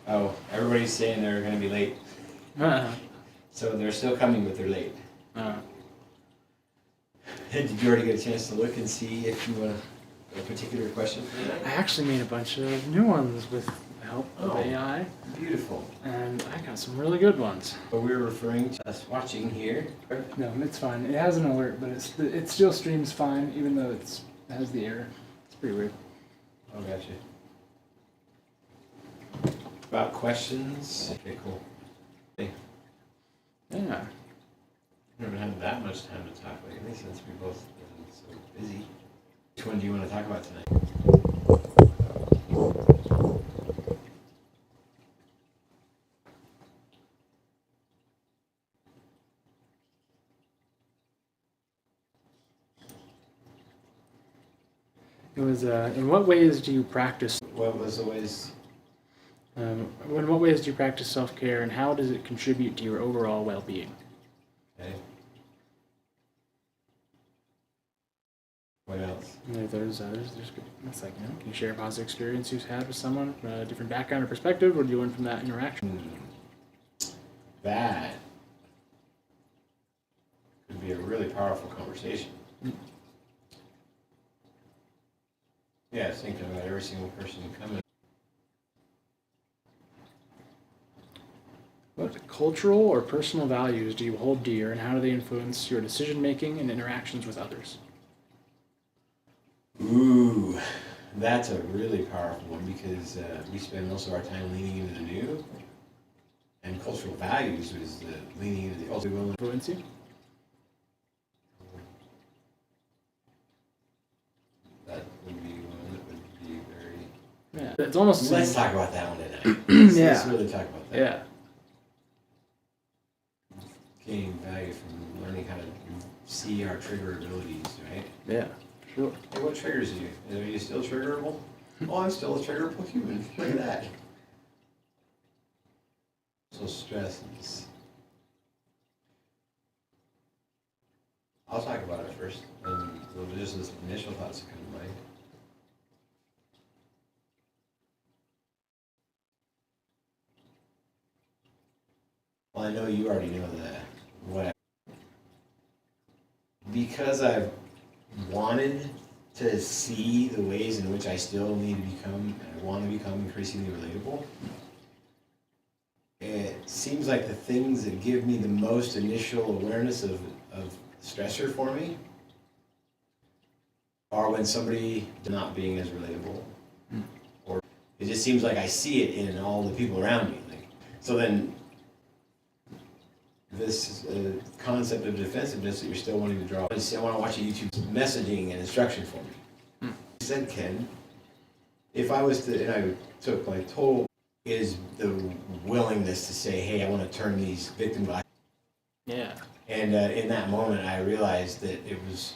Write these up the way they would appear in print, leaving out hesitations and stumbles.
Oh, everybody's saying they're going to be late. So they're still coming, but they're late. Did you already get a chance to look and see if you want a particular question for that? I actually made a bunch of new ones with the help of AI. Beautiful. And I got some really good ones. But we're referring to us watching here. No, it's fine. It has an alert, but it still streams fine, even though it has the error. It's pretty weird. Oh, gotcha. About questions? Okay, cool. Hey. Yeah. We haven't had that much time to talk lately since we both been so busy. Which one do you want to talk about tonight? It was, in what ways do you practice? What was the ways? In what ways do you practice self-care, and how does it contribute to your overall well-being? Okay. What else? There's it's like, can you share a positive experience you've had with someone from a different background or perspective? What do you learn from that interaction? That could be a really powerful conversation. Yeah, thinking about every single person coming. What cultural or personal values do you hold dear, and how do they influence your decision-making and interactions with others? Ooh, that's a really powerful one because we spend most of our time leaning into the new, and cultural values is the leaning into the old. Influence you? That would be one that would be very. Yeah, it's almost. Let's talk about that one tonight. Let's really talk about that. Yeah. Gaining value from learning how to see our trigger abilities, right? Yeah. Sure. Hey, what triggers you? Are you still triggerable? Oh, I'm still a triggerable human. Look at that. So stress is. I'll talk about it first, and just this initial thoughts that come to mind. Well, I know you already know that. Because I've wanted to see the ways in which I still need to become, I want to become increasingly relatable. It seems like the things that give me the most initial awareness of stressor for me are when somebody not being as relatable. Or it just seems like I see it in all the people around me. So then this concept of defensiveness that you're still wanting to draw. I want to watch a YouTube messaging and instruction for me. I said, Ken, if I was to, and I took my total, is the willingness to say, hey, I want to turn these victim glasses. Yeah. And in that moment, I realized that it was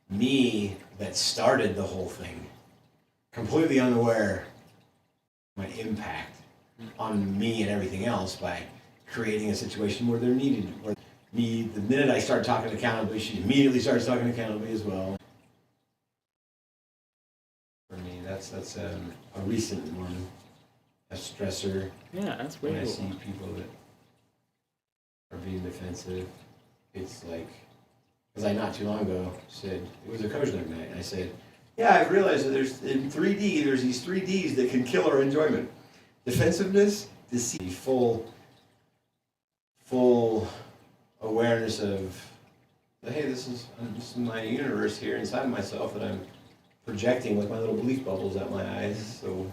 me that started the whole thing, completely unaware of my impact on me and everything else by creating a situation where they're needed. Where the minute I start talking accountably, she immediately starts talking accountably as well. For me, that's a recent one, a stressor. Yeah, that's way when I cool. see people that are being defensive, it's like, because I not too long ago said, it was a COZSNUG night, and I said, yeah, I've realized that there's, in 3D, there's these 3 Ds that can kill our enjoyment. Defensiveness, deceit, full awareness of, hey, this is my universe here inside of myself that I'm projecting with my little belief bubbles at my eyes. So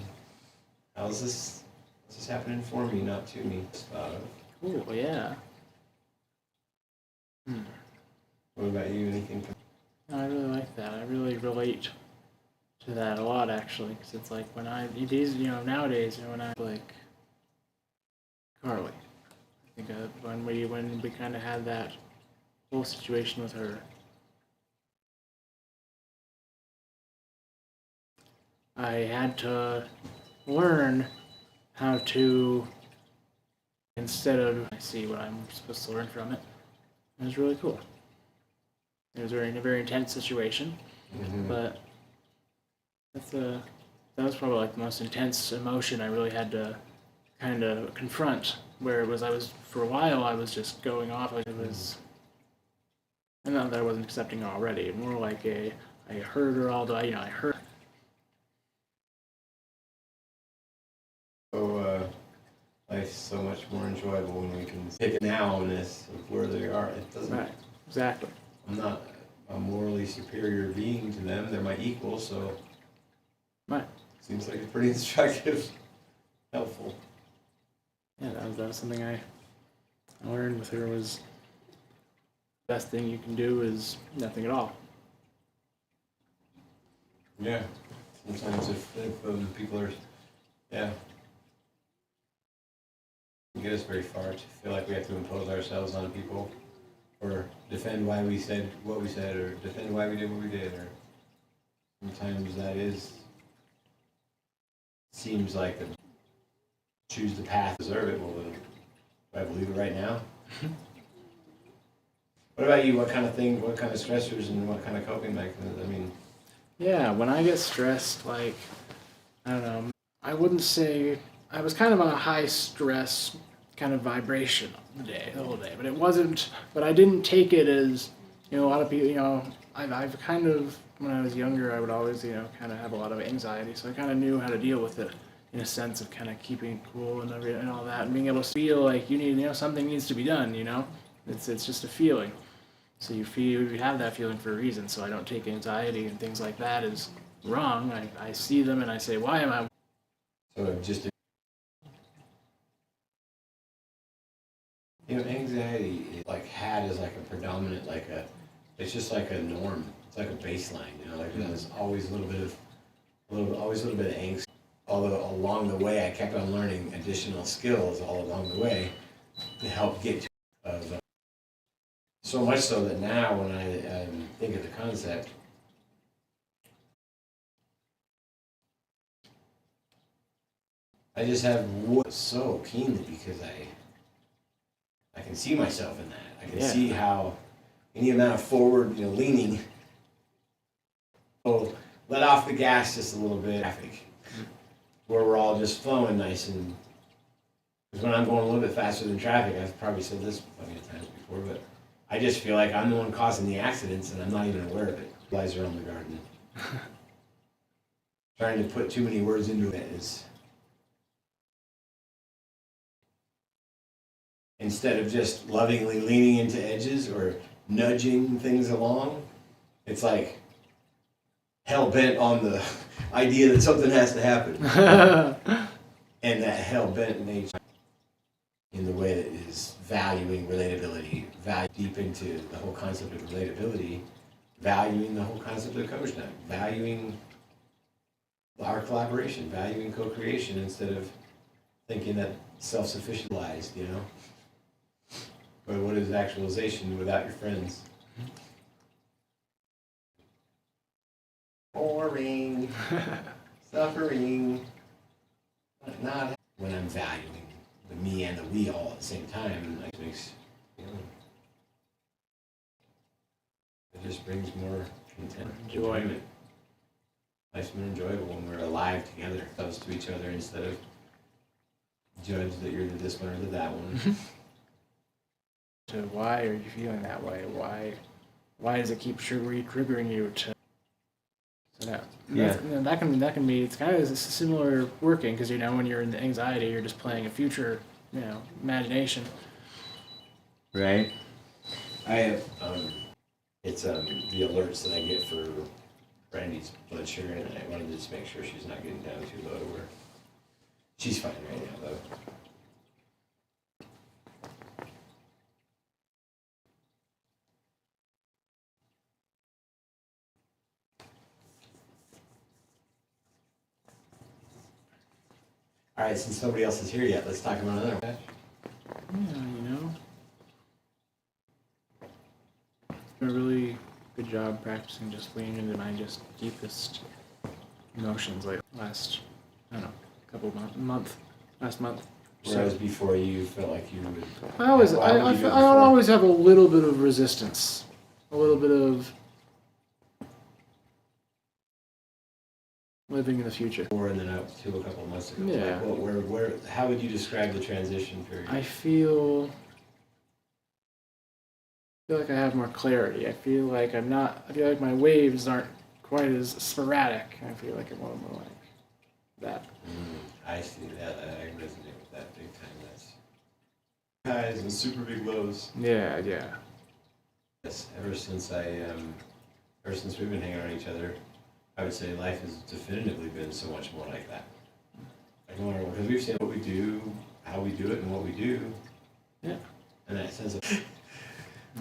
how's this happening for me, not to me? Cool, yeah. What about you? Anything? I really like that. I really relate to that a lot, actually, because it's like when nowadays, when I like Carly. I think when we kind of had that whole situation with her, I had to learn how to, instead of I see what I'm supposed to learn from it. It was really cool. It was a very intense situation, but that was probably like the most intense emotion I really had to kind of confront. Where it was, for a while, I was just going off. Like it was, and not that I wasn't accepting her already. More like I heard her all the, I heard. So life's so much more enjoyable when we can take a nowness of where they are. It doesn't. Right. Exactly. I'm not a morally superior being to them. They're my equal, so. Right. Seems like it's pretty instructive, helpful. Yeah, that was something I learned with her was the best thing you can do is nothing at all. Yeah. Sometimes if people are, yeah. It get us very far to feel like we have to impose ourselves on people or defend why we said what we said or defend why we did what we did. Or sometimes that seems like choose the path to deserve it. Well, do I believe it right now? What about you? What kind of stressors and what kind of coping mechanisms? I mean, yeah, when I get stressed, like, I don't know, I wouldn't say, I was kind of on a high stress kind of vibration the whole day, but it wasn't, but I didn't take it as, a lot of people, I've kind of, when I was younger, I would always, kind of have a lot of anxiety, so I kind of knew how to deal with it in a sense of kind of keeping cool and all that, and being able to feel like you need, something needs to be done, it's just a feeling. So you have that feeling for a reason, so I don't take anxiety and things like that as wrong. I see them and I say, why am I? So just, anxiety is had as a predominant, it's just like a norm. It's like a baseline, there's always a little bit of angst. Although along the way, I kept on learning additional skills all along the way to help get to so much so that now when I think of the concept, I just have so keenly because I can see myself in that. I can see how any amount of forward, leaning, let off the gas just a little bit. Traffic, where we're all just flowing nice and. Because when I'm going a little bit faster than traffic, I've probably said this plenty of times before, but I just feel like I'm the one causing the accidents and I'm not even aware of it. Flies around the garden. Trying to put too many words into it is. Instead of just lovingly leaning into edges or nudging things along, it's like hell-bent on the idea that something has to happen. And that hell-bent nature in the way that is valuing relatability, deep into the whole concept of relatability, valuing the whole concept of COZSNUG, valuing our collaboration, valuing co-creation instead of thinking that self-sufficientized, But what is actualization without your friends? Boring. Suffering. Not when I'm valuing the me and the we all at the same time, it makes, it just brings more content, enjoyment. Life's more enjoyable when we're alive together, close to each other instead of judge that you're this one or that one. To why are you feeling that way? Why does it keep triggering you to? So that can be. It's kind of similar working because when you're in the anxiety, you're just playing a future, imagination. Right. I have it's the alerts that I get for Brandy's blood sugar, and I wanted to just make sure she's not getting down too low to where she's fine right now though. All right, since nobody else is here yet, let's talk about another one. Yeah, a really good job practicing just leaning into my just deepest emotions last month. Whereas before you felt like you would. I always have a little bit of resistance, a little bit living in the future. And then up to a couple of months ago. Yeah. Like, where, how would you describe the transition period? I feel like I have more clarity. I feel like my waves aren't quite as sporadic. I feel like I'm more like that. I see that. I resonate with that big time. That's highs and super big lows. Yeah. Yes, ever since we've been hanging around each other, I would say life has definitively been so much more like that. Because we've seen what we do, how we do it, and what we do. Yeah. And that sense of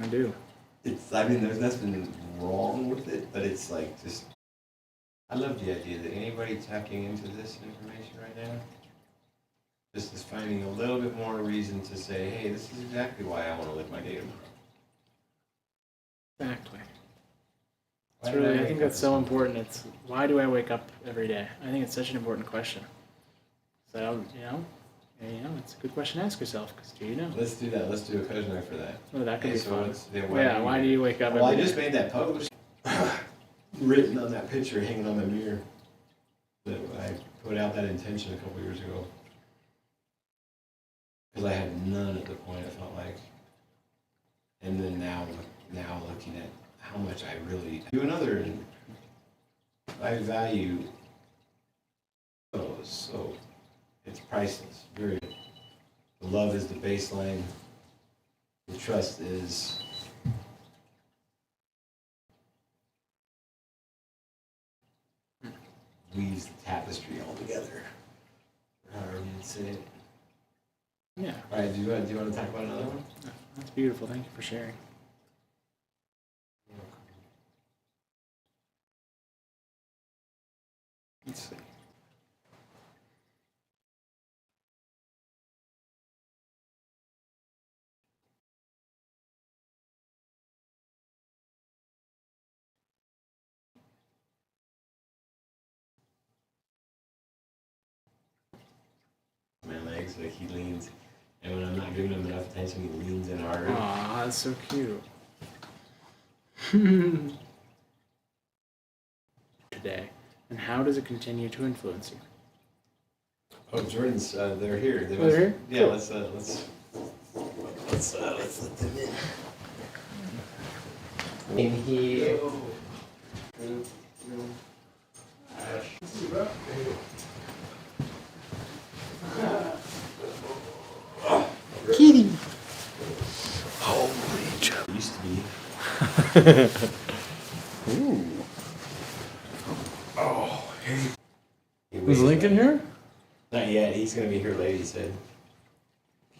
I do. there's nothing wrong with it, but it's like just. I love the idea that anybody tapping into this information right now just is finding a little bit more reason to say, hey, this is exactly why I want to live my day tomorrow. Exactly. It's really, I think that's so important. It's why do I wake up every day? I think it's such an important question. So, it's a good question to ask yourself, because do you know? Let's do that. Let's do a COZSNUG for that. Oh, that could be fun. Why do you wake up every day? day? I just made that post written on that picture hanging on my mirror that I put out that intention a couple years ago. Because I had none at the point, I felt like. And then now looking at how much I really do another, and I value those, so it's priceless. The love is the baseline. The trust is weaves the tapestry all together. However you'd say it. Yeah. All right. Do you want to talk about another one? That's beautiful. Thank you for sharing. Let's see. My legs, like he leans, and when I'm not giving him enough attention, he leans in harder. Aw, that's so cute. Today, and how does it continue to influence you? Oh, Jordan's. They're here. They're here? Yeah. Cool. Let's let them in. In here. Kitty. Holy job. Used to be. Ooh. Oh, hey. Was Lincoln here? Not yet. He's gonna be here late. He said.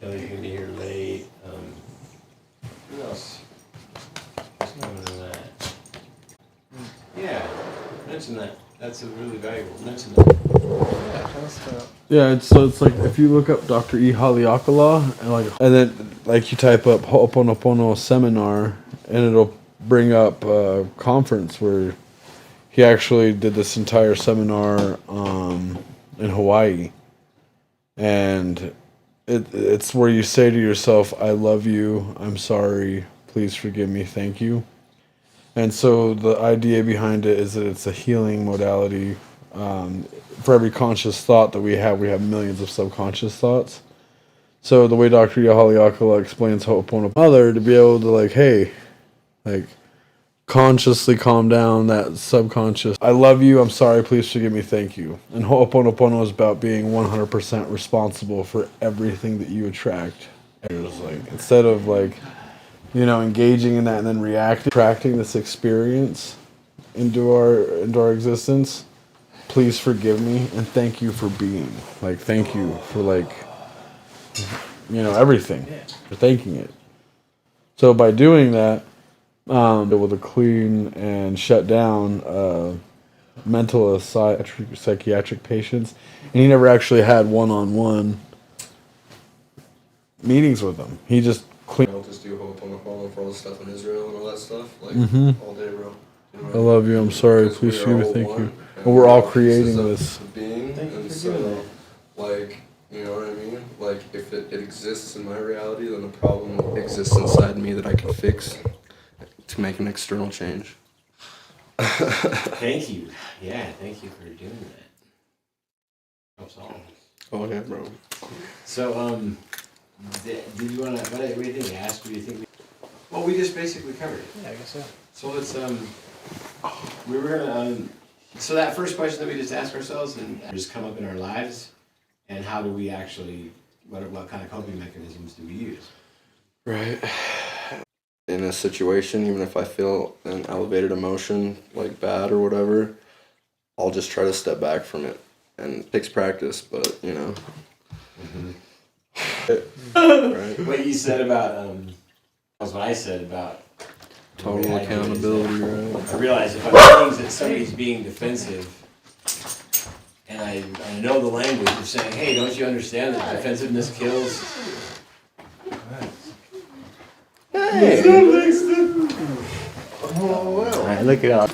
Kelly's gonna be here late. Who else? Who's going to that? Yeah. Mention that. That's a really valuable. Mention that. Yeah, tell us about. Yeah, it's like if you look up Dr. E. Haleakala and then you type up Ho'oponopono seminar, and it'll bring up a conference where he actually did this entire seminar in Hawaii, and it's where you say to yourself, "I love you. I'm sorry. Please forgive me. Thank you." And so the idea behind it is that it's a healing modality. For every conscious thought that we have millions of subconscious thoughts. So the way Dr. Haleakala explains Ho'oponopono, to be able to consciously calm down that subconscious. I love you. I'm sorry. Please forgive me. Thank you. And Ho'oponopono is about being 100% responsible for everything that you attract. Instead of engaging in that and then attracting this experience into our existence. Please forgive me and thank you for being. Thank you for everything. For thanking it. So by doing that, able to clean and shut down mental psychiatric patients, and he never actually had one-on-one meetings with them. He just cleaned. I'll just do Ho'oponopono for all the stuff in Israel and all that stuff, all day, bro. You know what I love you. I'm sorry. Please forgive me. Thank you. And we're all creating this. Being, and so, you know what I mean? If it exists in my reality, then the problem exists inside me that I can fix to make an external change. Thank you. Yeah, thank you for doing that. Helps all. Oh yeah, bro. So, did you want to, what do you think? Ask, what do you think? Well, we just basically covered it. Yeah, I guess so. So let's, we were gonna, so that first question that we just asked ourselves and just come up in our lives, and how do we actually, what kind of coping mechanisms do we use? Right. In a situation, even if I feel an elevated emotion, like bad or whatever, I'll just try to step back from it. And it takes practice, but you know. Right. What you said about, was what I said about Total accountability, right? I realize if I'm seeing that somebody's being defensive, and I know the language of saying, hey, don't you understand that defensiveness kills? Hey! Oh, well. Alright, look it up.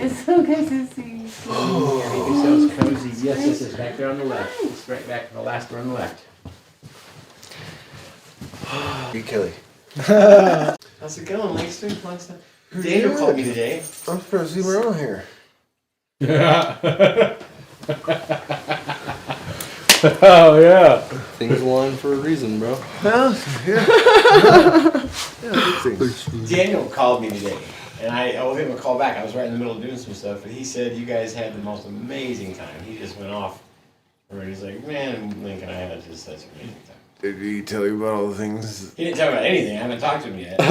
It's so good to see you. Make yourselves cozy. Yes, it's back there on the left. It's right back to the last one on the left. Hey, Kelly. How's it going, Langston? Daniel called me today. I'm supposed to see around here. Yeah. Oh yeah. Things align for a reason, bro. Well, yeah. Yeah, good things. Daniel called me today, and I owe him a call back. I was right in the middle of doing some stuff, and he said you guys had the most amazing time. He just went off, and he's like, man, Link and I had just such an amazing time. Did he tell you about all the things? He didn't talk about anything. I haven't talked to him yet. He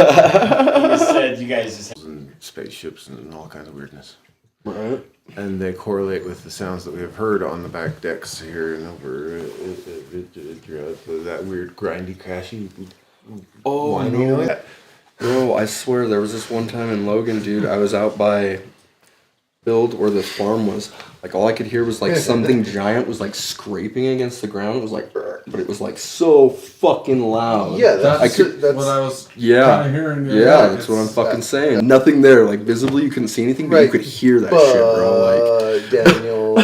just said you guys just. And spaceships and all kinds of weirdness. Right. And they correlate with the sounds that we have heard on the back decks here and over throughout that weird grindy, crashy. Oh, whiny no. noise. Bro, I swear there was this one time in Logan, dude. I was out by Build where this farm was. Like all I could hear was like something giant was like scraping against the ground. It was like, but it was like so fucking loud. Yeah, that's what I was Yeah, kind of hearing. yeah, that's what I'm fucking saying. Nothing there, like visibly, you couldn't see anything, but you could hear that shit, bro. Like Daniel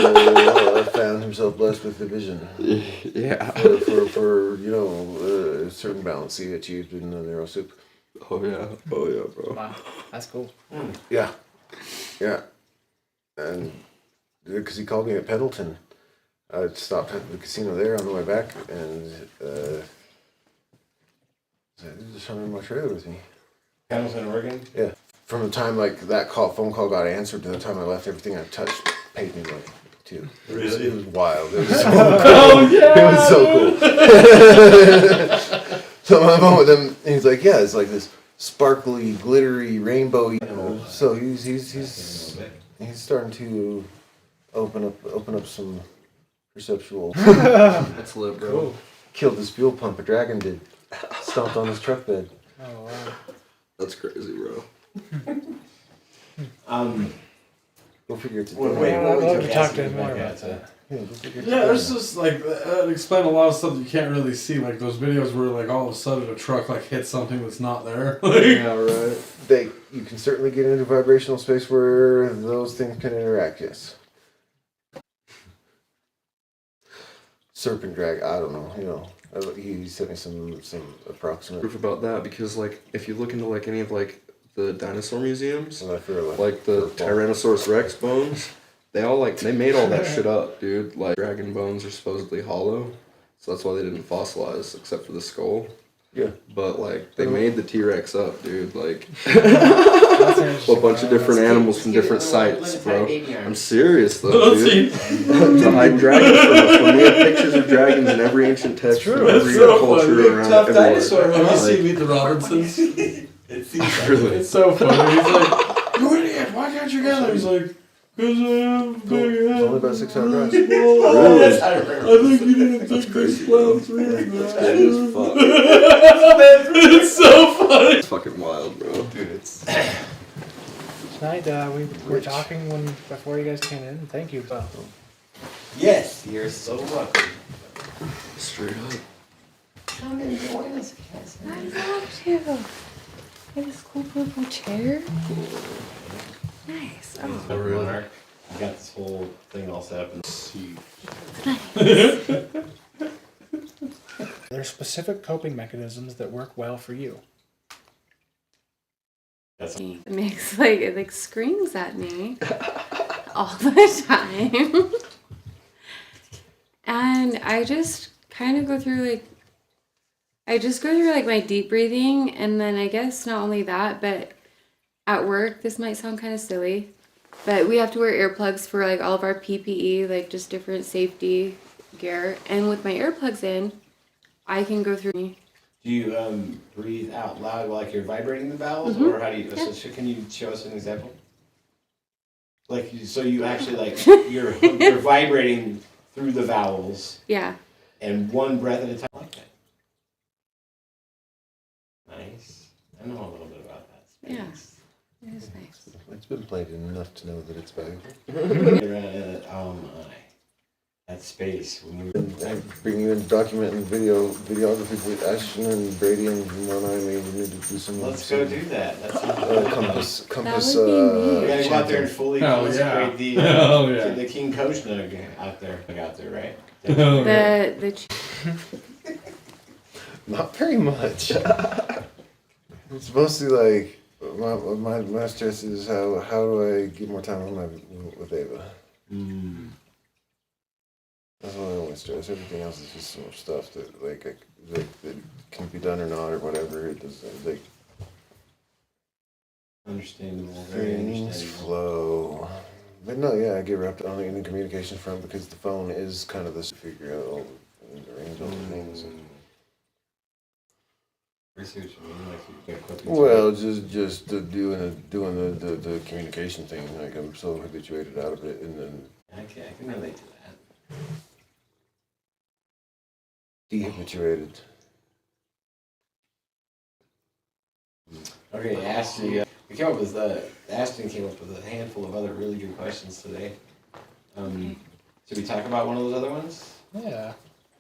found himself blessed with the vision. Yeah. For you know, a certain balance he achieved in the narrow soup. Oh yeah, bro. Wow, that's cool. Yeah, yeah, and because he called me at Pendleton, I stopped at the casino there on the way back, and said, "Just come in my trailer with me." Pendleton, Oregon? Yeah. From the time like that phone call got answered to the time I left, everything I touched paid me money too. Really? It was wild. It was so cool. It was so cool. So I'm on with him, and he's like, "Yeah, it's like this sparkly, glittery, rainbowy." You know, so he's starting to open up some perceptual. That's lit, bro. Cool. Killed his fuel pump. A dragon did. Stomped on his truck bed. Oh wow. That's crazy, bro. Go figure it's a Wait, dragon. I'd we love took to talk acid to him more back about at, that. Yeah, go figure it's a Yeah, dragon. there's just like explain a lot of stuff you can't really see, like those videos where like all of a sudden a truck like hits something that's not there. Like, Yeah, right. You can certainly get into vibrational space where those things can interact, yes. Serpent drag, I don't know, you know. He sent me some approximate. Proof about that because like if you look into like any of like the dinosaur museums, And I feel like the Tyrannosaurus Rex bones, they made all that shit up, dude. Like dragon bones are supposedly hollow, so that's why they didn't fossilize except for the skull. Yeah. But like they made the T-Rex up, dude. Like a bunch of different animals from different sites, bro. I'm serious though, dude. To hide dragons from us. When we have pictures of dragons in every ancient text from every culture around Tough everywhere. dinosaur, have you Like, seen Meet the Robinsons? It seems like Really? It's so funny. He's like, "You idiot! Why can't you get there?" He's like, "Cause I have big It's head." only about 600 Really? grams. Really? Yes, I remember. I think you didn't think crazy, this bro. clown's real. That's crazy as fuck. It's so funny. It's fucking wild, bro. Dude, it's. Tonight we were talking before you guys came in. Thank you, Bo. Yes, you're so welcome. Straight up. Come and join us, guys. I love you. Get this cool purple chair. Nice. Oh. Oh, really? I got this whole thing all set up and There's specific coping mechanisms that work well for you. that's It makes it like screams at me all the time. And I just kind of go through my deep breathing, and then I guess not only that, but at work, this might sound kind of silly, but we have to wear earplugs for like all of our PPE, like just different safety gear. And with my earplugs in, I can go through. Do you breathe out loud like you're vibrating the valves, or how do you? Yeah. So can you show us an example? Like, so you actually like you're vibrating through the vowels, Yeah. and one breath at a time. I like that. Nice. I know a little bit about that space. Yeah. It is nice. It's been played enough to know that it's valuable. Oh my. That space. When we I bring you in document and videography with Ashton and Brady and Mona. I mean, we need to do some. let's go do that. That's Compass. That would be we neat. gotta go out there and fully Hell consecrate the Hell yeah. the King COZSNUG out there, right? The Not very much. It's mostly like my stress is how do I get more time with Ava. Mm. That's my only stress. Everything else is just so much stuff that that can be done or not or whatever. It does like Understandable. Very things understandable. flow. But no, yeah, I get wrapped on in the communication front because the phone is kind of this figure out all and arrange all the things. I see what you mean. Like you get quickly. Well, just doing the communication thing. Like I'm so habituated out of it, and then I can relate to that. dehabituated. Okay, Ashton. Ashton came up with a handful of other really good questions today. Okay. Should we talk about one of those other ones? Yeah.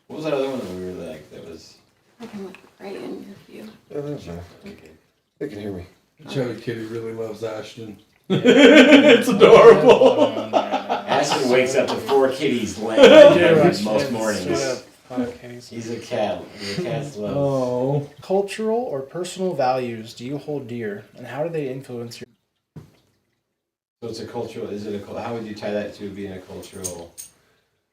What was that other one that we really liked? That was. I can look right in your view. Yeah, that's fine. Okay. They can hear me. Chubby Kitty really loves Ashton. It's adorable. Ashton wakes up to 4 kitties Yeah, laying most straight mornings. up. Okay. He's a cat. He's a cat's love. Oh. Cultural or personal values do you hold dear, and how do they influence your? So it's a cultural. Is it a? How would you tie that to being a cultural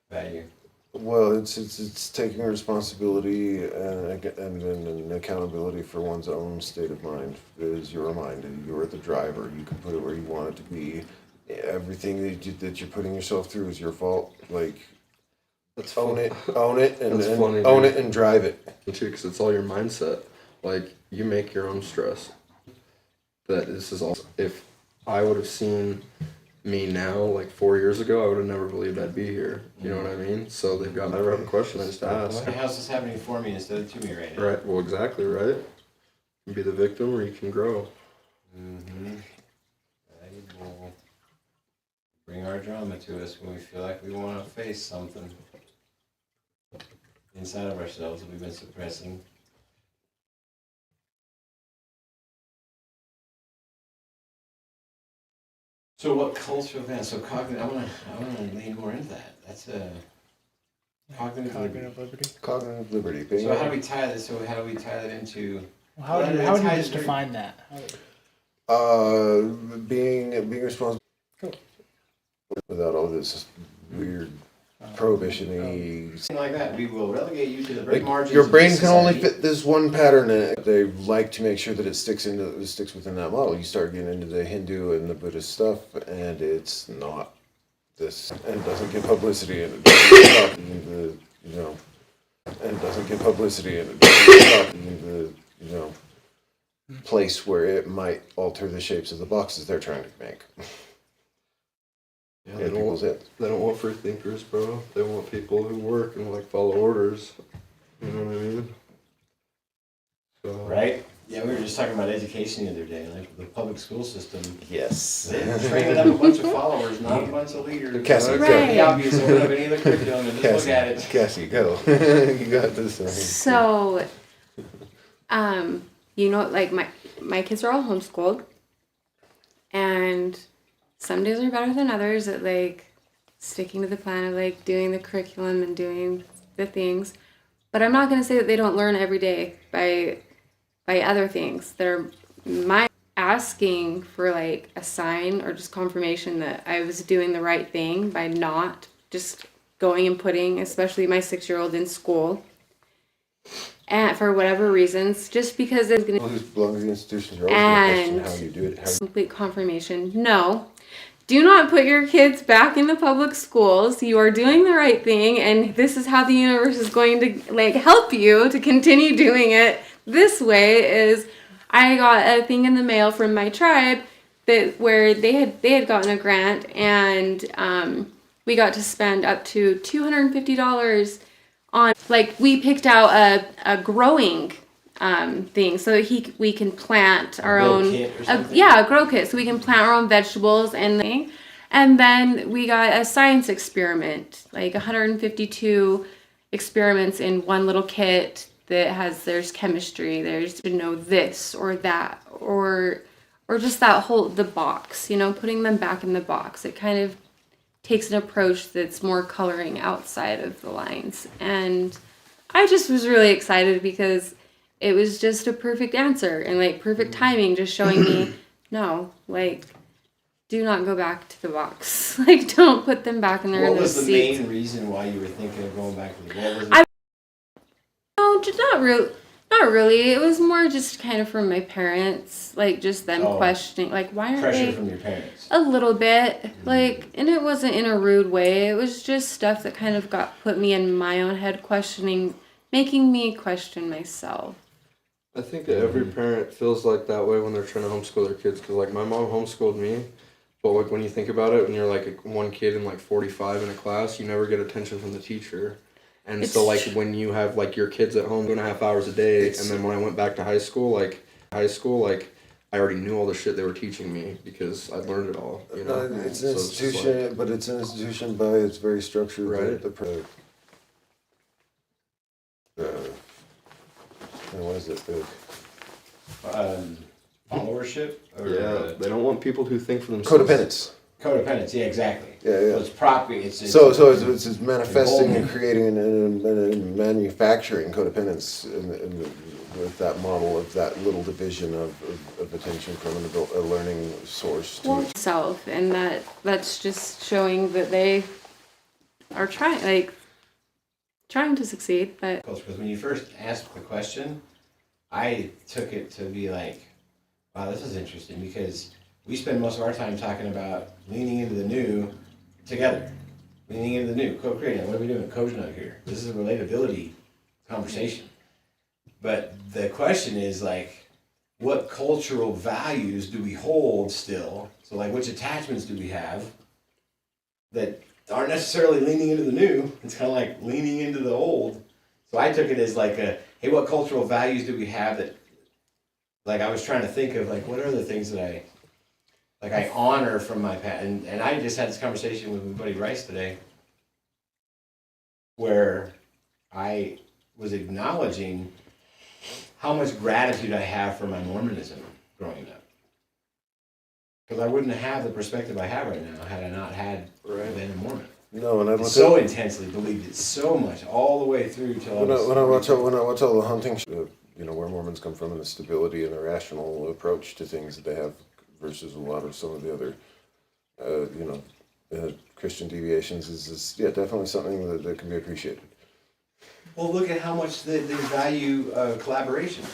value? Well, it's taking responsibility and accountability for one's own state of mind. It is your mind. You're the driver. You can put it where you want it to be. Everything that you're putting yourself through is your fault. Like, That's own fun. it, and That's funny, own dude. it and drive it. Too, because it's all your mindset. Like, you make your own stress. That this is all. If I would have seen me now, like 4 years ago, I would have never believed I'd be here. You know what I mean? So they've got never have a question. I just ask. Okay, how's this happening for me instead of to me right now? Right. Well, exactly right. You can be the victim, or you can grow. Mm-hmm. We'll bring our drama to us when we feel like we want to face something inside of ourselves that we've been suppressing. So what cultural events? So cognitive. I want to lean more into that. That's a cognitive liberty. Cognitive liberty. Being So how do we tie this? So how do we tie that into? Well, how would you just define that? being responsible without all this weird prohibition-y. Something like that. We will relegate you to the very margins. Your of brain can only society. fit this one pattern in it. They like to make sure that it sticks within that model. You start getting into the Hindu and the Buddhist stuff, and it's not this, and it doesn't get publicity, and it doesn't talk into and it doesn't get publicity, and it doesn't talk into place where it might alter the shapes of the boxes they're trying to make. Yeah, Yeah, they don't people's want, it. they don't want free thinkers, bro. They want people who work and like follow orders. You know what I mean? So, Right? Yeah, we were just talking about education the other day, like the public school system. Yes. They're training up a bunch of followers, not a bunch of leaders. Cassie, Right. The obvious open up any of the curriculum and just look at it. Cassie, go. You got this. So, like my kids are all homeschooled, and some days are better than others at like sticking to the plan of like doing the curriculum and doing the things. But I'm not going to say that they don't learn every day by other things. They're my asking for like a sign or just confirmation that I was doing the right thing by not just going and putting, especially my 6-year-old, in school. And for whatever reasons, just because it's going Well, who belongs to the institutions, you're always going to question how you do it. complete confirmation. No. Do not put your kids back in the public schools. You are doing the right thing, and this is how the universe is going to like help you to continue doing it this way. Is I got a thing in the mail from my tribe that where they had gotten a grant, and we got to spend up to $250 on, like, we picked out a growing thing so that we can plant our own a grow kit, so we can plant our own vegetables and then we got a science experiment, like 152 experiments in one little kit that there's chemistry, there's to know this or that or just that whole the box, putting them back in the box. It kind of takes an approach that's more coloring outside of the lines, and I just was really excited because it was just a perfect answer and like perfect timing, just showing me, no, like, do not go back to the box. Like, don't put them back in their seats. What was the main reason why you were thinking of going back to the box? No, just not really. It was more just kind of from my parents, like just them questioning, like, why aren't pressure they? From your parents. A little bit, like, and it wasn't in a rude way. It was just stuff that kind of put me in my own head questioning, making me question myself. I think that every parent feels like that way when they're trying to homeschool their kids. Because, like, my mom homeschooled me. But, like, when you think about it, when you're, like, one kid in, like, 45 in a class, you never get attention from the teacher. And so, like, when you have, like, your kids at home 2.5 hours a day, and then when I went back to high school, I already knew all the shit they were teaching me because I'd learned it all, It's an institution, but it's an institution by its very structure. Right. What is it? Followership? Yeah, they don't want people who think for themselves. Codependence. Codependence, yeah, exactly. Yeah. So it's property. It's manifesting and creating and manufacturing codependence with that model of that little division of attention from an adult, a learning source to Self, and that's just showing that they are trying to succeed. But Because when you first asked the question, I took it to be like, wow, this is interesting because we spend most of our time talking about leaning into the new together. Leaning into the new, co-creating. What are we doing? COZSNUG here. This is a relatability conversation. But the question is, like, what cultural values do we hold still? So, like, which attachments do we have that aren't necessarily leaning into the new? It's kind of like leaning into the old. So I took it as like hey, what cultural values do we have that, like, I was trying to think of, like, what are the things that I honor from my past. And I just had this conversation with my buddy Rice today where I was acknowledging how much gratitude I have for my Mormonism growing up. Because I wouldn't have the perspective I have right now had I not had been a Mormon. No, and I so intensely believed it so much all the way through till when I watch all the hunting, where Mormons come from and the stability and the rational approach to things that they have versus a lot of some of the other, Christian deviations is definitely something that can be appreciated. Well, look at how much they value collaboration.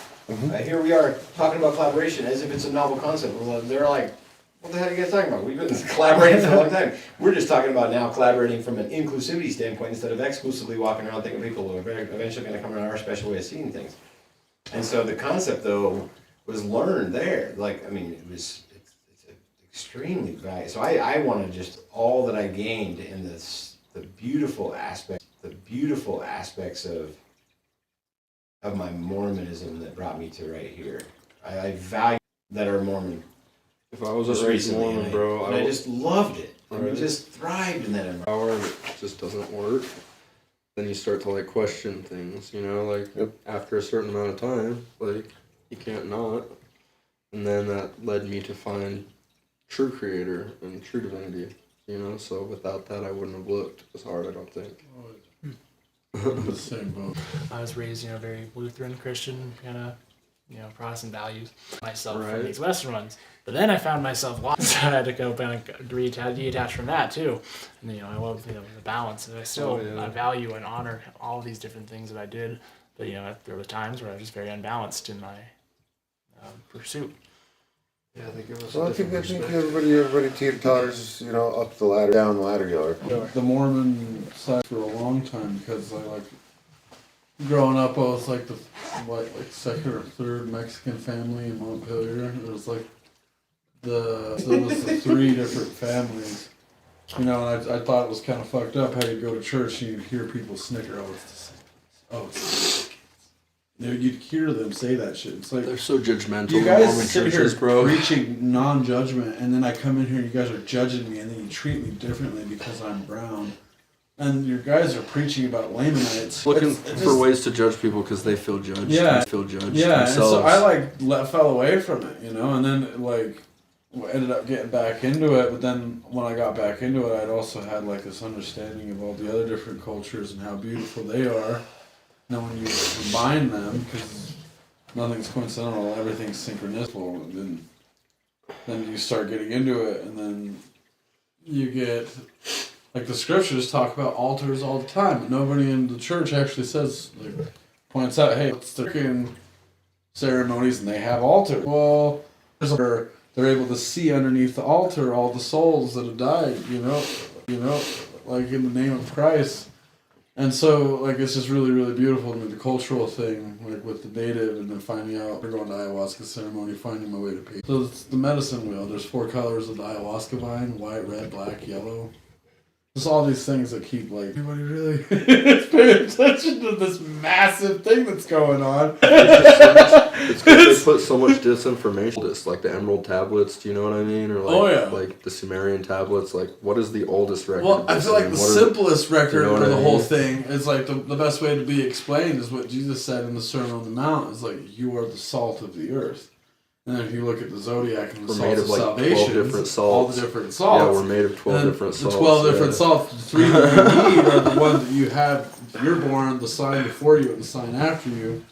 Here we are talking about collaboration as if it's a novel concept. Well, they're like, what the hell are you guys talking about? We've been collaborating for a long time. We're just talking about now collaborating from an inclusivity standpoint instead of exclusively walking around thinking people are eventually going to come around our special way of seeing things. And so the concept, though, was learned there. Like, I mean, it's extremely valuable. So I wanted just all that I gained in the beautiful aspects of my Mormonism that brought me to right here. I value that are Mormon. If I was a raised Mormon, bro, I just loved it. I mean, just thrived in that environment. Power and it just doesn't work. Then you start to, like, question things, after a certain amount of time, like, you can't not. And then that led me to find true creator and true divinity, you know? So without that, I wouldn't have looked as hard, I don't think. The same boat. I was raised, very Lutheran Christian kind of, Protestant values myself Right. from these Western ones. But then I found myself lost. So I had to go back and detach from that too. And I love the balance. And I still I value and honor all these different things that I did. But there were times where I was just very unbalanced in my pursuit. Yeah, I think it was. Well, I think everybody teeter-totters, up the ladder, down the ladder yard. The Mormon side for a long time because growing up, I was like the second or third Mexican family in Montpelier. It was like there was the three different families, and I thought it was kind of fucked up how you go to church and you'd hear people snicker, it's the same. You'd hear them say that shit. It's like They're so judgmental. you Mormon guys sit churches, here bro. preaching non-judgment, and then I come in here and you guys are judging me, and then you treat me differently because I'm brown. And your guys are preaching about Lamanites. Looking It's for just- ways to judge people because they feel judged. Yeah. They feel judged Yeah, and themselves. so I fell away from it, and then ended up getting back into it. But then when I got back into it, I'd also had this understanding of all the other different cultures and how beautiful they are. Now when you combine them, because nothing's coincidental, everything's synchronistic, and then you start getting into it, and then you get. The scriptures talk about altars all the time, but nobody in the church actually points out, hey, it's the ceremonies and they have altars. Well, they're able to see underneath the altar all the souls that have died, in the name of Christ. And so, it's just really, really beautiful to me, the cultural thing, with the native, and then finding out, they're going to ayahuasca ceremony, finding my way to peace. So it's the medicine wheel. There's 4 colors of the ayahuasca vine: white, red, black, yellow. Just all these things that keep everybody really is paying attention to this massive thing that's going on. It's because they put so much disinformation. Just like the Emerald tablets, do you know what I mean? Or like the Sumerian tablets. What is the oldest record? Well, of I this? feel like the simplest record you know of what the I whole mean? thing is the best way to be explained is what Jesus said in the Sermon on the Mount is you are the salt of the earth. And then if you look at the zodiac and the We're made salts of of salvation, 12 different all salts. the different salts. Yeah, we're made of 12 And different the salts. 12 different salts, the 3 that you need are the ones that you have. You're born, the sign before you and the sign after you.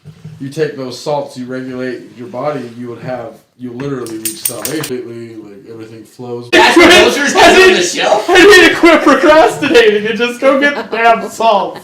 You take those salts, you regulate your body, you literally reach salvation. Everything flows. That's what cultures has on the shelf? I need to quit procrastinating and just go get the damn salt.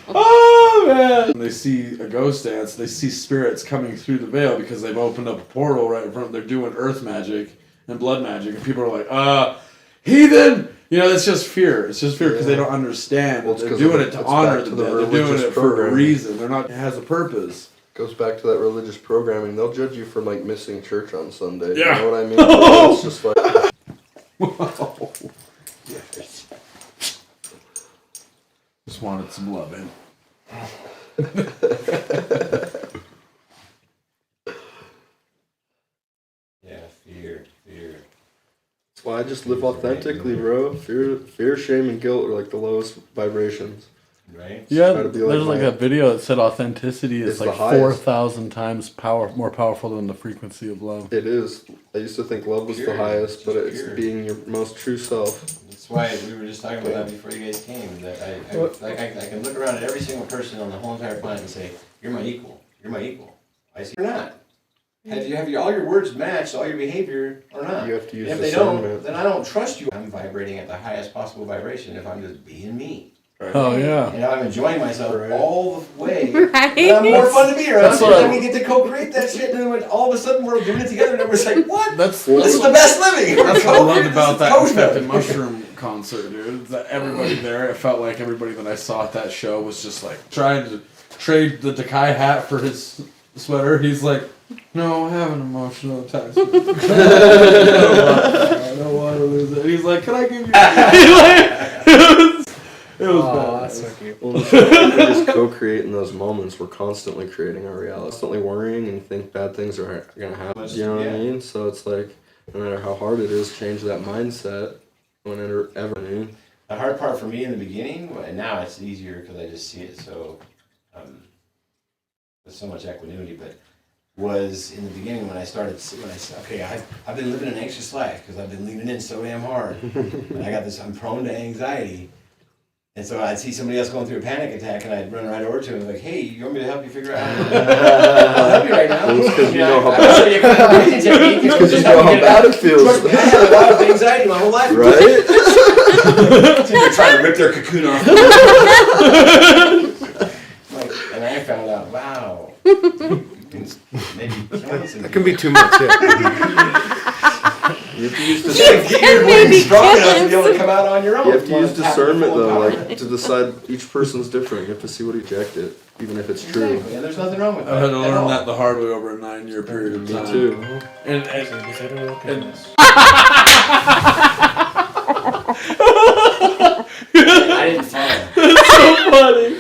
Oh man! When they see a ghost dance, they see spirits coming through the veil because they've opened up a portal right in front. They're doing earth magic and blood magic, and people are like, heathen! It's just fear. It's just fear because they don't understand. Well, it's They're 'cause doing of- it to it's honor back to the the dead. They're doing religious it for a programming. reason. It has a purpose. Goes back to that religious programming. They'll judge you for missing church on Sunday. Yeah. You know what I mean? It's just Yes. Just wanted some loving. Yeah, fear. That's why I just live authentically, bro. Fear, shame, and guilt are the lowest vibrations. Right? Yeah, Try to be there's my- a video that said authenticity is It's the highest. 4,000 times more powerful than the frequency of love. It is. I used to think love was the Pure. highest, but Just it's pure. being your most true self. That's why we were just talking about that before you guys came. That I can look around at every single person on the whole entire planet and say, "You're my equal. You're my equal." I say, "You're not." Have all your words matched all your behavior or not? You have to use If they don't, discernment. then I don't trust you. I'm vibrating at the highest possible vibration if I'm just being me. Oh yeah. And I'm enjoying myself Right. all the way. Right? And I'm more fun to be around. That's And what then I- we get to co-create that shit, and then when all of a sudden we're doing it together, and everyone's like, "What? That's This is the best living." We're That's what I loved co-creating about this that coach Infected mode. Mushroom concert, dude. That everybody there, it felt like everybody that I saw at that show was just trying to trade the Takai hat for his sweater. He's like, no, I have an emotional attachment. I don't want to lose it. He's like, can I give you it was Oh, bad. that's so cute. Well, we just co-create in those moments. We're constantly creating our reality. Constantly worrying and think bad things are going to happen. You know what I mean? So it's no matter how hard it is, change that mindset whenever ever. The hard part for me in the beginning, and now it's easier because I just see it so with so much equanimity. But was in the beginning when I said, okay, I've been living an anxious life because I've been leaning in so damn hard. And I'm prone to anxiety. And so I'd see somebody else going through a panic attack, and I'd run right over to him like, "Hey, you want me to help you figure out how to I'll help you right now." Well, it's because you know how bad. It's because you know how bad it feels. I had a lot of anxiety my whole life. Right? So they're trying to rip their cocoon off. And I found out, wow, maybe That can be too much. Yeah. You have to use get your brain strong enough to be able to come out on your own. You have to use discernment though, like to decide each person's different. You have to see what reject it, even if it's true. Exactly. And there's nothing wrong with that. I had to at learn all. that the hard way over a 9-year period of time. Me too. And I didn't follow. so funny.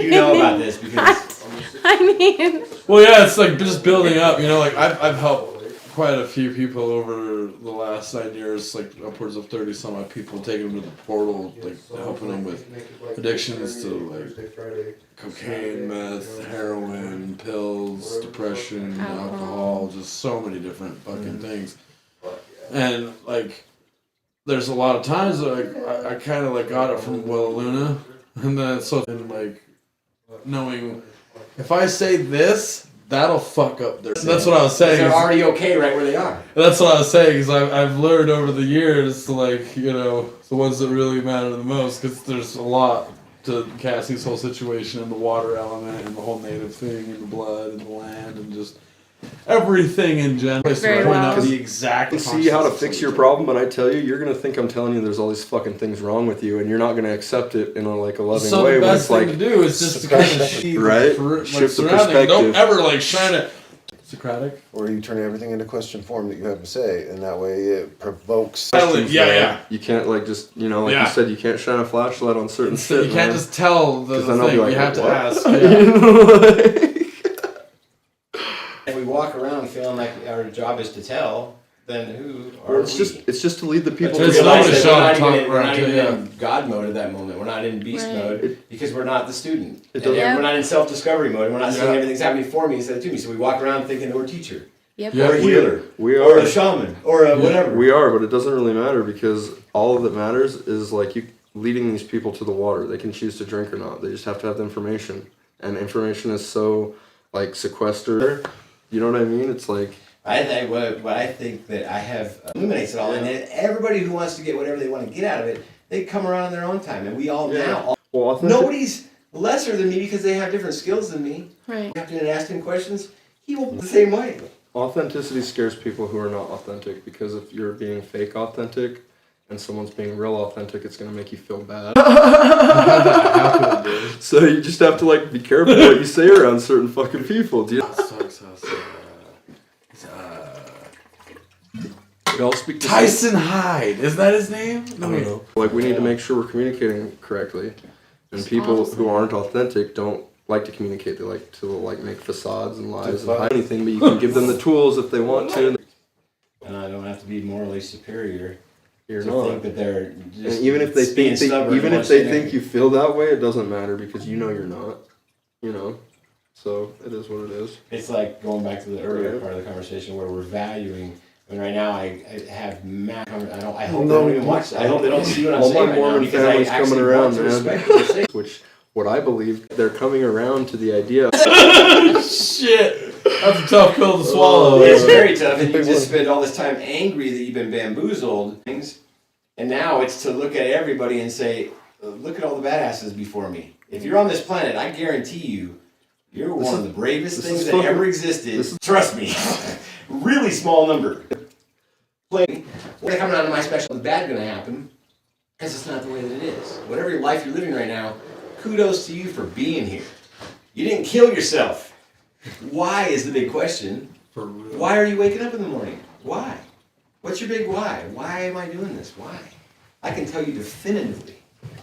You know about this because I mean, Well, yeah, it's like just building up. You know, like I've helped quite a few people over the last 9 years, like upwards of 30 some odd people, taking them to the portal, like helping them with addictions to like cocaine, meth, heroin, pills, depression, alcohol, just so many different fucking things. And like, there's a lot of times that I kind of like got it from Willa Luna, and then and like knowing if I say this, that'll fuck up their. That's what I was saying. they're already okay right where they are. That's what I was saying, because I've learned over the years to like, you know, the ones that really matter the most, because there's a lot to Cassie's whole situation and the water element and the whole native thing and the blood and the land and just everything in general. Very Point well. out the exact. I see how to fix your problem, but I tell you, you're gonna think I'm telling you there's all these fucking things wrong with you, and you're not gonna accept it in a like a loving So way. the When best it's thing like, to do is just to kind of see Right? like Shift the surrounding. perspective. Don't ever like shine it. Socratic. Or you turn everything into question form that you have to say, and that way it provokes. Yeah. you can't like just you know like Yeah. you said, you can't shine a flashlight on certain shit. You can't man. just tell the 'Cause then I'll be thing. like, You have to what? ask. Yeah. If we walk around feeling like our job is to tell, then who are Well, it's just to lead the people To It's to realize not a that shot we're not talk even, we're right not to- even yeah. in God mode at that moment. We're not in beast Right. mode because we're not the student. It And doesn't- we're not in self-discovery mode. We're not seeing Yeah. everything's happening for me instead of to me. So we walk around thinking we're a teacher, yep. Yeah. or a healer, We or are. a shaman, or a whatever. We are, but it doesn't really matter because all that matters is like you leading these people to the water. They can choose to drink or not. They just have to have the information, and information is so like sequestered. You know what I mean? It's like I think what I think that I have illuminates it all, and then everybody who wants to get whatever they want to get out of it, they come around in their own time, and we all now. well, authentic- Nobody's lesser than me because they have different skills than me. Right. You have to ask him questions. He will the same way. Authenticity scares people who are not authentic because if you're being fake authentic and someone's being real authentic, it's gonna make you feel bad. So you just have to like be careful what you say around certain fucking people. Do you? We all speak the same- Tyson Hyde, is that his name? I don't know. Like we need to make sure we're communicating correctly, and people who aren't authentic don't like to communicate. They like to like make facades and lies and hide anything. But you can give them the tools if they want to. And I don't have to be morally superior You're to not. think that they're just And even if they being think stubborn even and if they wants to- think you feel that way, it doesn't matter because you know you're not. You know, so it is what it is. It's like going back to the earlier Right. part of the conversation where we're valuing. I mean, right now I have I hope they don't even watch that. I hope they don't see what I'm All saying my right now Mormon because I family's actually coming want around, to man. respect what they're saying. Which, what I believe, they're coming around to the idea. Shit, that's a tough pill to swallow. It's very tough, and you just spend all this time angry that you've been bamboozled. Things, and now it's to look at everybody and say, "Look at all the badasses before me." If you're on this planet, I guarantee you, you're one of the bravest this things is that fucking- ever existed. Trust me, really small number. When coming out of my special, is bad going to happen? Because it's not the way that it is. Whatever your life you're living right now, kudos to you for being here. You didn't kill yourself. Why is the big question? For real. Why are you waking up in the morning? Why? What's your big why? Why am I doing this? Why? I can tell you definitively.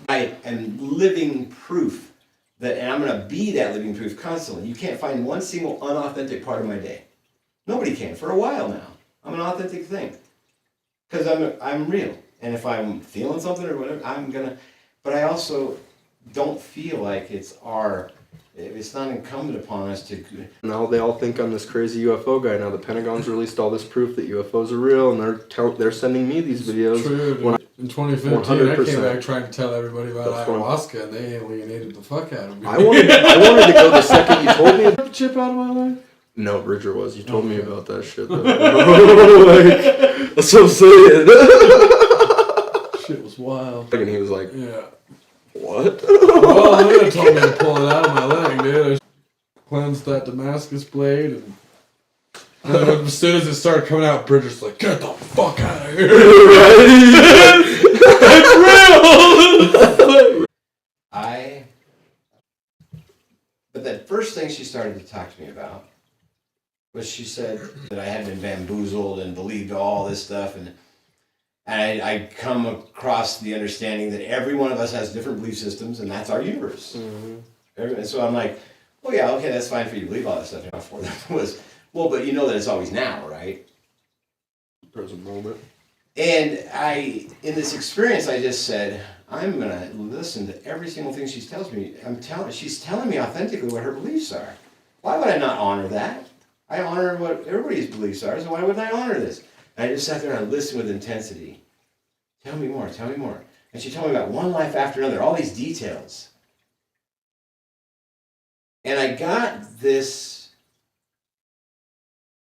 I am living proof that, and I'm going to be that living proof constantly. You can't find one single unauthentic part of my day. Nobody can for a while now. I'm an authentic thing. Because I'm real. And if I'm feeling something or whatever, I'm going to, but I also don't feel like it's our it's not incumbent upon us to. Now they all think I'm this crazy UFO guy. Now the Pentagon's released all this proof that UFOs are real, and they're sending me these videos. True. When In 2015, I 100%. came back trying to tell everybody about That's fun. ayahuasca, and they alienated the fuck out of me. I wanted to go the second you told me. Took the chip out of my life. No, Bridger was. You told me about that shit. Though. Like, That's what I'm saying. shit was wild. And he was like, Yeah. "What?" Well, they would told me to pull it out of my leg, dude. I cleansed that Damascus blade, and then as soon as it started coming out, Bridger's like, "Get the fuck out of here!" It's real. But the first thing she started to talk to me about was she said that I had been bamboozled and believed all this stuff, and I come across the understanding that every one of us has different belief systems, and that's our universe. And so I'm like, well, yeah, okay, that's fine for you to believe all that stuff. For them was, well, but you know that it's always now, right? Present moment. And in this experience, I just said, I'm gonna listen to every single thing she tells me. She's telling me authentically what her beliefs are. Why would I not honor that? I honor what everybody's beliefs are, so why wouldn't I honor this? And I just sat there and I listened with intensity. Tell me more, tell me more. And she told me about one life after another, all these details. And I got this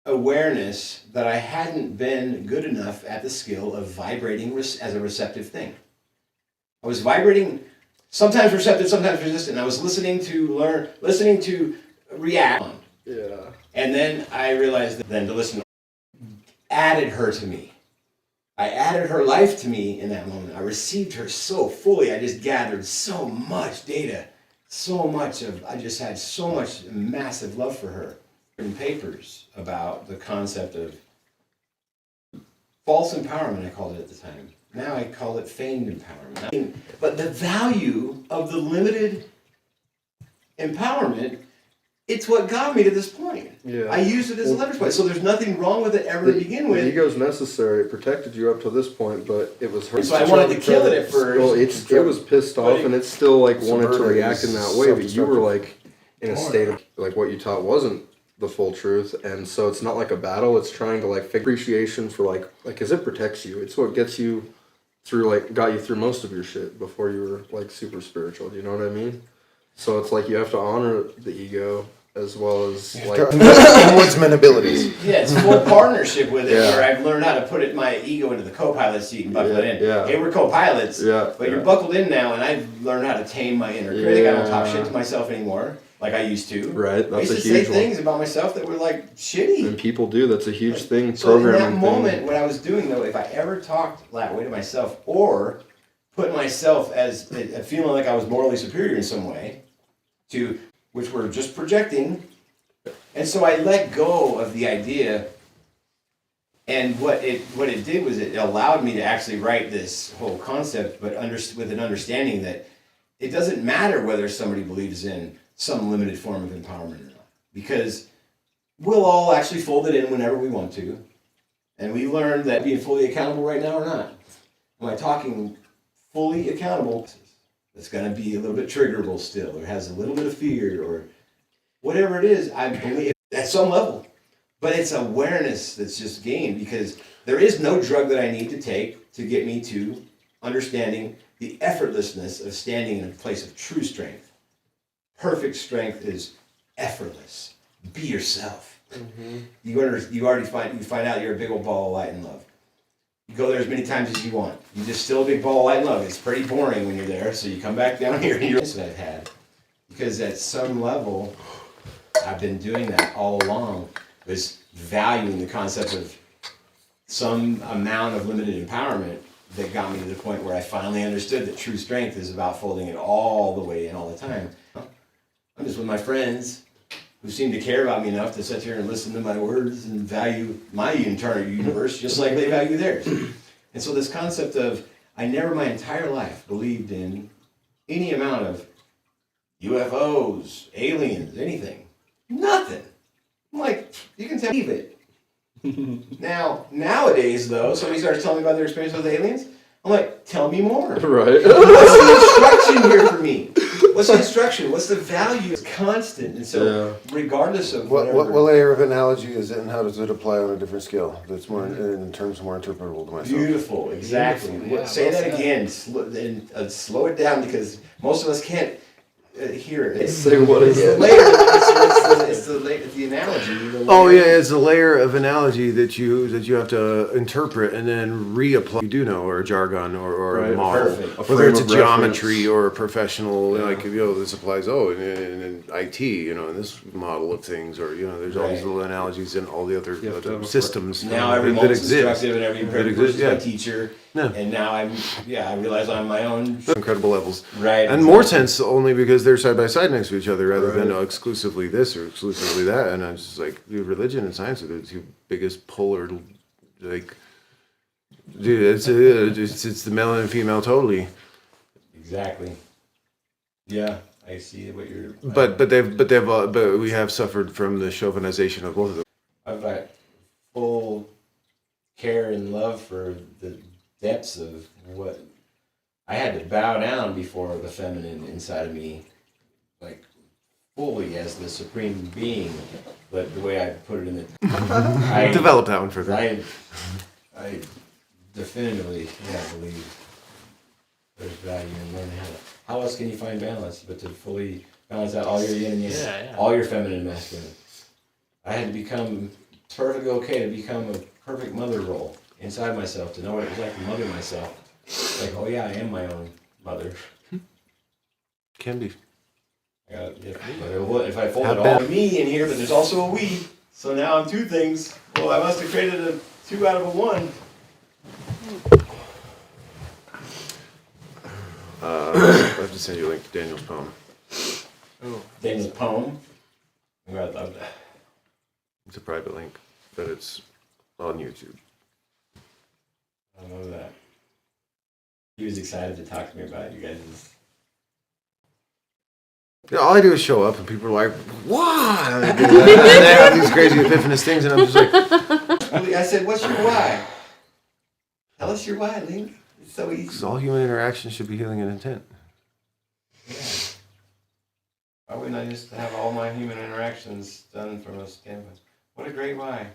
awareness that I hadn't been good enough at the skill of vibrating as a receptive thing. I was vibrating, sometimes receptive, sometimes resistant. I was listening to react. Yeah. And then I realized that then to listen added her to me. I added her life to me in that moment. I received her so fully. I just gathered so much data, I just had so much massive love for her. In papers about the concept of false empowerment, I called it at the time. Now I call it feigned empowerment. But the value of the limited empowerment, it's what got me to this point. Yeah. I used it as a leverage point. So there's nothing wrong with it ever to begin with. The ego's necessary. It protected you up to this point, but it was hurt. So I wanted to kill it at first. Well, it was pissed off, and it still like wanted to react in that way. But you were like in a state of like what you taught wasn't the full truth, and so it's not like a battle. It's trying to like figure appreciation for like because it protects you. It's what gets you through got you through most of your shit before you were like super spiritual. Do you know what I mean? So it's like you have to honor the ego as well as like ombudsman abilities. Yeah, it's full partnership with it, Yeah. where I've learned how to put my ego into the co-pilot seat and buckle it in. Yeah. Hey, we're co-pilots, Yeah, but yeah. you're buckled in now, and I've learned how to tame my inner critic. I don't talk shit to myself anymore like I used to. Right, I that's used a to say huge one. things about myself that were like shitty. And people do. That's a huge thing. So in Programming that moment, thing. what I was doing though, if I ever talked that way to myself or put myself as a feeling like I was morally superior in some way, which were just projecting, and so I let go of the idea. And what it did was it allowed me to actually write this whole concept, but with an understanding that it doesn't matter whether somebody believes in some limited form of empowerment or not, because we'll all actually fold it in whenever we want to. And we learned that being fully accountable right now or not. Am I talking fully accountable? That's going to be a little bit triggerable still, or has a little bit of fear, or whatever it is, I believe at some level. But it's awareness that's just gained, because there is no drug that I need to take to get me to understanding the effortlessness of standing in a place of true strength. Perfect strength is effortless. Be yourself. Mm-hmm. You find out you're a big old ball of light and love. You go there as many times as you want. You're just still a big ball of light and love. It's pretty boring when you're there, so you come back down here and you're that I've had. Because at some level, I've been doing that all along, was valuing the concept of some amount of limited empowerment that got me to the point where I finally understood that true strength is about folding it all the way in all the time. I'm just with my friends who seem to care about me enough to sit here and listen to my words and value my internal universe just like they value theirs. And so this concept of, I never my entire life believed in any amount of UFOs, aliens, anything. Nothing. I'm like, you can tell me it. Nowadays though, somebody starts telling me about their experience with aliens, I'm like, tell me more. Right. What's the instruction here for me? What's the instruction? What's the value? It's constant, and so regardless of What whatever. layer of analogy is it, and how does it apply on a different scale? That's more in terms more interpretable to myself. Beautiful, exactly. Beautiful, yeah, Say well that said. again, slow it down because most of us can't hear it. Say what It's the again? layer. It's the analogy. The Oh layer. yeah, it's a layer of analogy that you have to interpret and then reapply. You do know, or a jargon, or Right, a model, perfect. A whether frame it's a of geometry reference. or a professional. Like this applies. In IT, in this model of things, or there's all these Right. little analogies in all the other You have to have a systems Now every that moment's exist. instructive and every That person's exist, my yeah. teacher. Yeah. And now I realize I'm my own. Incredible levels. Right. And more sense only because they're side by side next to each other rather than Right. exclusively this or exclusively that. And I'm just like, dude, religion and science are the two biggest polar, like, dude, it's the male and female totally. Exactly. Yeah, I see what you're. But we have suffered from the chauvinization of both of them. I've got full care and love for the depths of what I had to bow down before the feminine inside of me, like fully as the supreme being. But the way I put it in the, I Develop that one further. I definitively believe there's value in learning how else can you find balance but to fully balance out all your yin and yang, all your feminine and masculine. I had to become perfectly okay to become a perfect mother role inside myself, to know what it was like to mother myself. Like, oh yeah, I am my own mother. Can be. If I fold it all me in here, but there's also a we. So now I'm two things. Well, I must have created a two out of a one. I have to send you a link to Daniel's poem. Daniel's poem. I love that. It's a private link, but it's on YouTube. I love that. He was excited to talk to me about it. You guys. Yeah, all I do is show up, and people are like, "Why?" And they have these crazy epiphanous things, and I'm just like, I said, "What's your why? Tell us your why, Link. It's so easy." "Because all human interaction should be healing and intent." Yeah. Why wouldn't I just have all my human interactions done from a standpoint? What a great why.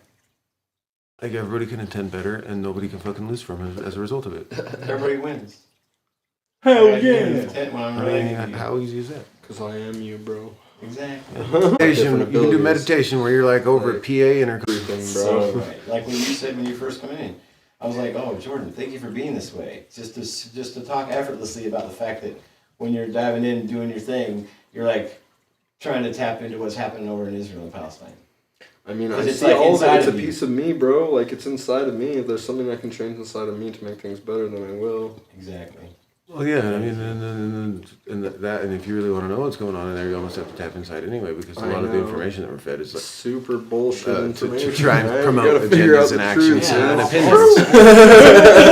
Like everybody can intend better, and nobody can fucking lose from it as a result of it. Everybody wins. Hell I yeah. intent when I'm I relating mean, to you. how easy is that? Because I am you, bro. Exactly. Meditation, you can do abilities. meditation where you're like over at PA and are Everything, So bro. right. Like when you said when you first come in, I was like, "Oh, Jordan, thank you for being this way." Just to talk effortlessly about the fact that when you're diving in and doing your thing, you're like trying to tap into what's happening over in Israel and Palestine. I mean, I 'Cause it's see like all of it. inside It's a of you. piece of me, bro. Like, it's inside of me. If there's something I can change inside of me to make things better, then I will. Exactly. Well, yeah, I mean, and if you really want to know what's going on in there, you almost have to tap inside anyway, because a I lot of the know. information that we're fed is like Super bullshit to information. try and man. You promote gotta figure out agendas the and truth, actions Yeah. and opinions.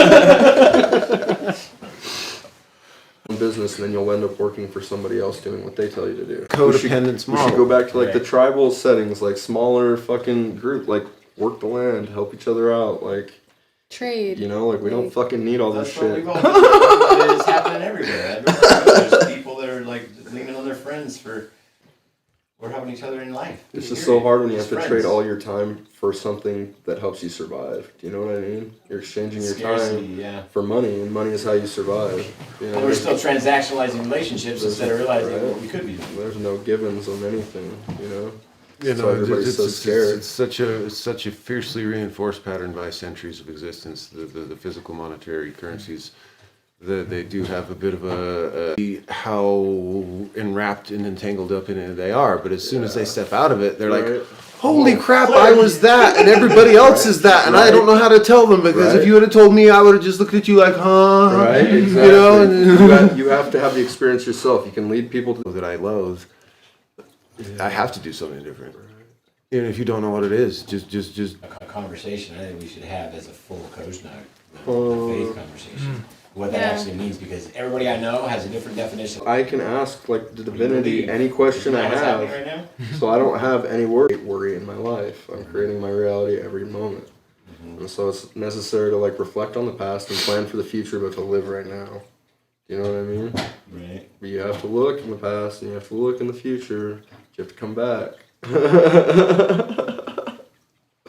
Business, and then you'll end up working for somebody else doing what they tell you to do. Codependence We should model. go back to like the Right. tribal settings, like smaller fucking group, like work the land, help each other out, like Trade. like we don't fucking need all this That's what shit. we've all been. It's happening everywhere. There's people that are like leaning on their friends for. We're helping each other in life. It's just so hard when you have Just to friends. trade all your time for something that helps you survive. Do you know what I mean? You're exchanging your Scarcity, time yeah. for money, and money is how you survive. You know? And we're still transactionalizing relationships instead of realizing Right. what we could be doing. There's no givens on anything, you know. You So know, everybody's so scared. It's such a fiercely reinforced pattern by centuries of existence. The physical monetary currencies, they do have a bit of how enwrapped and entangled up in it they are. But as soon as they step out of it, they're Right. like, "Holy crap! I was that, and everybody else is that, and I don't know how to tell them because Right. if you would have told me, I would have just looked at you like, huh? Right, exactly. You know, and you have to have the experience yourself. You can lead people to. that I loathe. I have to do something different. Even if you don't know what it is, just A conversation I think we should have as a full COZSNUG, Oh. the faith conversation. What that Yeah. actually means, because everybody I know has a different definition. I can ask like the What do you divinity believe? any question Isn't I that what's happening have, right now? so I don't have any worry in my life. I'm creating my reality every moment, and so it's necessary to like reflect on the past and plan for the future, but to live right now. You know what I mean? Right. you have to look in the past and you have to look in the future. You have to come back.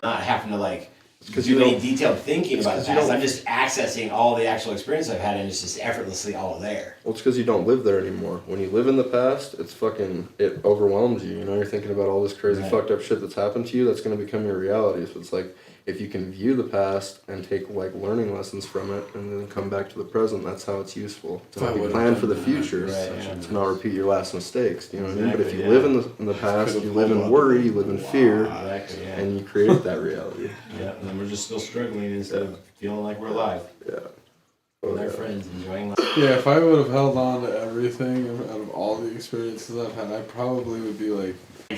Not having to like Because do you any don't. detailed thinking about the It's 'cause you past. don't- I'm just accessing all the actual experience I've had, and it's just effortlessly all there. Well, it's because you don't live there anymore. When you live in the past, it's fucking, it overwhelms you. You know, you're thinking about all this crazy Right. fucked up shit that's happened to you. That's going to become your reality. So it's like, if you can view the past and take like learning lessons from it, and then come back to the present, that's how it's useful. To help you plan for the future, to not repeat your last mistakes. Do you know what I mean? But if you Exactly, live in the past, you live in worry, you live in fear, Exactly. Yeah. and you create that reality. Yeah. And then we're just still struggling instead of feeling like we're alive Yeah. with our friends, enjoying life. Yeah, if I would have held on to everything out of all the experiences I've had, I probably would be like be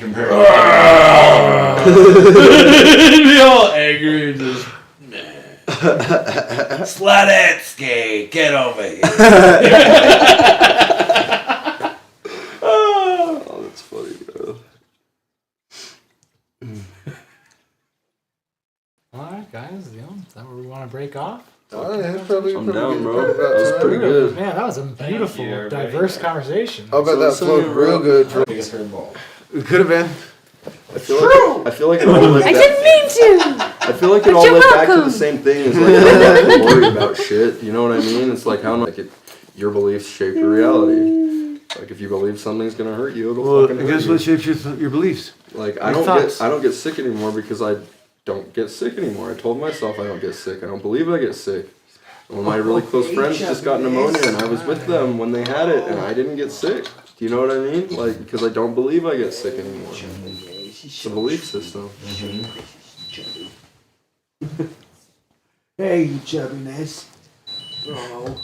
all angry and just Sladetsky, get over here. Oh, that's funny, bro. Alright, guys, is that where we want to break off? Oh, yeah, probably. I'm probably down, good. bro. Probably about That was time. pretty good. Man, that was a beautiful, you, everybody. diverse conversation. How about that So flowed real good? For, Biggest curveball. it could have been. I feel like it all led I back. didn't mean to. I feel like it But all you're led back to welcome. the same thing. As like not worry about shit. You know what I mean? It's like how like your beliefs shape your reality. Like if you believe something's gonna hurt you, it'll Well, fucking hurt guess you. what shapes your beliefs? Like I your don't thoughts? get sick anymore because I don't get sick anymore. I told myself I don't get sick. I don't believe I get sick. One of my really close friends just got pneumonia, and I was with them when they had it, and I didn't get sick. Do you know what I mean? Like because I don't believe I get sick anymore. It's a belief system. Hey, you chubbiness. Oh,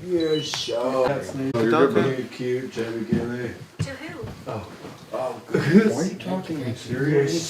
you're so. Oh, you're good, bro. Cute, Jebby Gilly. To who? Oh, good. Why are you talking serious?